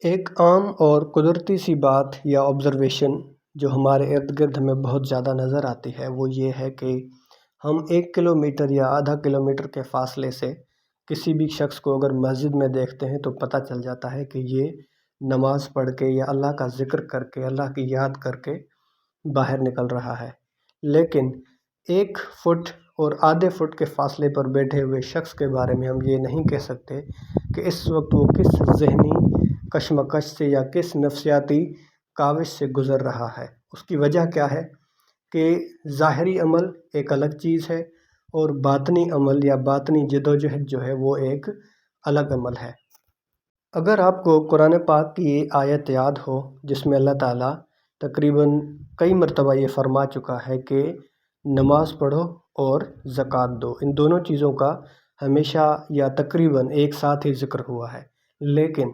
ایک عام اور قدرتی سی بات یا آبزرویشن جو ہمارے ارد گرد ہمیں بہت زیادہ نظر آتی ہے وہ یہ ہے کہ ہم 1 کلومیٹر یا آدھا کلومیٹر کے فاصلے سے کسی بھی شخص کو اگر مسجد میں دیکھتے ہیں تو پتہ چل جاتا ہے کہ یہ نماز پڑھ کے یا اللہ کا ذکر کر کے اللہ کی یاد کر کے باہر نکل رہا ہے۔ لیکن 1 فٹ اور آدھے فٹ کے فاصلے پر بیٹھے ہوئے شخص کے بارے میں ہم یہ نہیں کہہ سکتے کہ اس وقت وہ کس ذہنی کشمکش سے یا کس نفسیاتی کاوش سے گزر رہا ہے۔ اس کی وجہ کیا ہے کہ ظاہری عمل ایک الگ چیز ہے اور باطنی عمل یا باطنی جدوجہد جو ہے وہ ایک الگ عمل ہے۔ اگر آپ کو قرآن پاک کی آیت یاد ہو جس میں اللہ تعالیٰ تقریباً کئی مرتبہ یہ فرما چکا ہے کہ نماز پڑھو اور زکوٰۃ دو، ان دونوں چیزوں کا ہمیشہ یا تقریباً ایک ساتھ ہی ذکر ہوا ہے، لیکن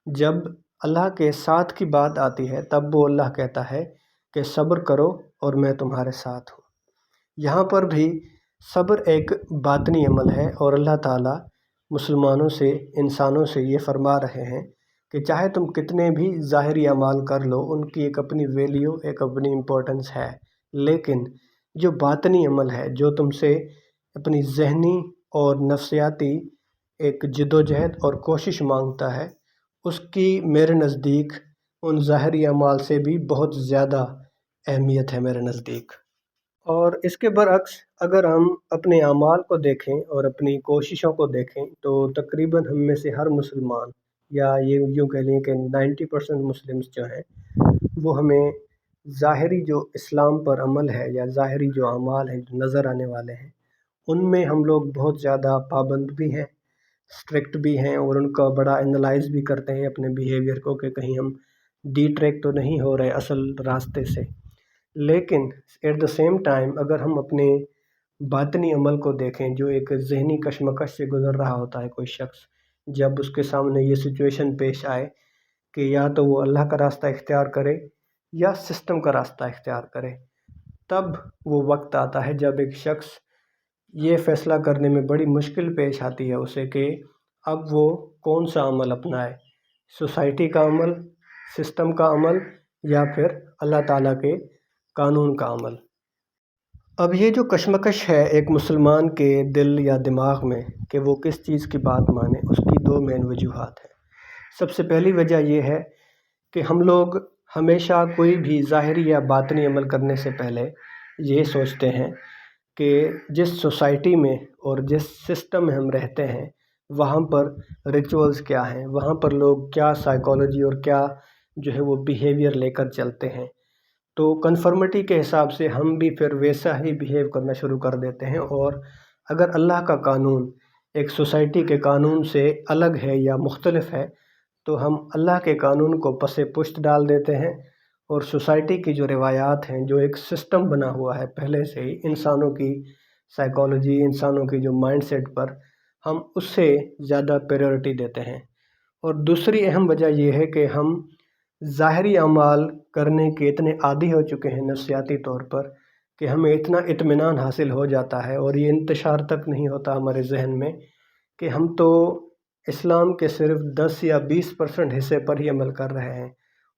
جب اللہ کے ساتھ کی بات آتی ہے تب وہ اللہ کہتا ہے کہ صبر کرو اور میں تمہارے ساتھ ہوں۔ یہاں پر بھی صبر ایک باطنی عمل ہے اور اللہ تعالیٰ مسلمانوں سے انسانوں سے یہ فرما رہے ہیں کہ چاہے تم کتنے بھی ظاہری اعمال کر لو ان کی ایک اپنی ویلیو ایک اپنی امپورٹنس ہے، لیکن جو باطنی عمل ہے جو تم سے اپنی ذہنی اور نفسیاتی ایک جدوجہد اور کوشش مانگتا ہے اس کی میرے نزدیک ان ظاہری اعمال سے بھی بہت زیادہ اہمیت ہے میرے نزدیک۔ اور اس کے برعکس اگر ہم اپنے اعمال کو دیکھیں اور اپنی کوششوں کو دیکھیں تو تقریباً ہم میں سے ہر مسلمان یا یہ یوں کہہ لیں کہ 90% مسلمس جو ہیں وہ ہمیں ظاہری جو اسلام پر عمل ہے یا ظاہری جو اعمال ہیں جو نظر آنے والے ہیں ان میں ہم لوگ بہت زیادہ پابند بھی ہیں، اسٹرکٹ بھی ہیں اور ان کا بڑا انالائز بھی کرتے ہیں اپنے بیہیویئر کو کہ کہیں ہم ڈی ٹریک تو نہیں ہو رہے اصل راستے سے۔ لیکن ایٹ دا سیم ٹائم اگر ہم اپنے باطنی عمل کو دیکھیں جو ایک ذہنی کشمکش سے گزر رہا ہوتا ہے کوئی شخص، جب اس کے سامنے یہ سچویشن پیش آئے کہ یا تو وہ اللہ کا راستہ اختیار کرے یا سسٹم کا راستہ اختیار کرے، تب وہ وقت آتا ہے جب ایک شخص یہ فیصلہ کرنے میں بڑی مشکل پیش آتی ہے اسے کہ اب وہ کون سا عمل اپنائے، سوسائٹی کا عمل، سسٹم کا عمل یا پھر اللہ تعالیٰ کے قانون کا عمل۔ اب یہ جو کشمکش ہے ایک مسلمان کے دل یا دماغ میں کہ وہ کس چیز کی بات مانے، اس کی 2 مین وجوہات ہیں۔ سب سے پہلی وجہ یہ ہے کہ ہم لوگ ہمیشہ کوئی بھی ظاہری یا باطنی عمل کرنے سے پہلے یہ سوچتے ہیں کہ جس سوسائٹی میں اور جس سسٹم میں ہم رہتے ہیں وہاں پر ریچولز کیا ہیں، وہاں پر لوگ کیا سائیکالوجی اور کیا جو ہے وہ بیہیویئر لے کر چلتے ہیں، تو کنفرمٹی کے حساب سے ہم بھی پھر ویسا ہی بیہیو کرنا شروع کر دیتے ہیں۔ اور اگر اللہ کا قانون ایک سوسائٹی کے قانون سے الگ ہے یا مختلف ہے تو ہم اللہ کے قانون کو پس پشت ڈال دیتے ہیں اور سوسائٹی کی جو روایات ہیں جو ایک سسٹم بنا ہوا ہے پہلے سے ہی انسانوں کی سائیکالوجی، انسانوں کی جو مائنڈ سیٹ پر، ہم اس سے زیادہ پریورٹی دیتے ہیں۔ اور دوسری اہم وجہ یہ ہے کہ ہم ظاہری اعمال کرنے کے اتنے عادی ہو چکے ہیں نفسیاتی طور پر کہ ہمیں اتنا اطمینان حاصل ہو جاتا ہے اور یہ انتشار تک نہیں ہوتا ہمارے ذہن میں کہ ہم تو اسلام کے صرف 10 یا 20% حصے پر ہی عمل کر رہے ہیں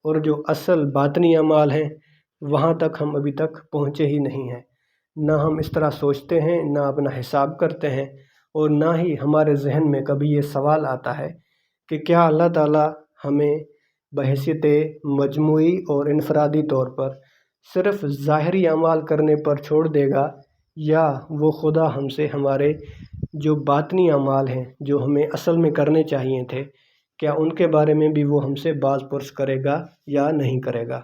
اور جو اصل باطنی اعمال ہیں وہاں تک ہم ابھی تک پہنچے ہی نہیں ہیں۔ نہ ہم اس طرح سوچتے ہیں، نہ اپنا حساب کرتے ہیں اور نہ ہی ہمارے ذہن میں کبھی یہ سوال آتا ہے کہ کیا اللہ تعالیٰ ہمیں بحیثیت مجموعی اور انفرادی طور پر صرف ظاہری اعمال کرنے پر چھوڑ دے گا یا وہ خدا ہم سے ہمارے جو باطنی اعمال ہیں جو ہمیں اصل میں کرنے چاہیے تھے، کیا ان کے بارے میں بھی وہ ہم سے باز پرس کرے گا یا نہیں کرے گا۔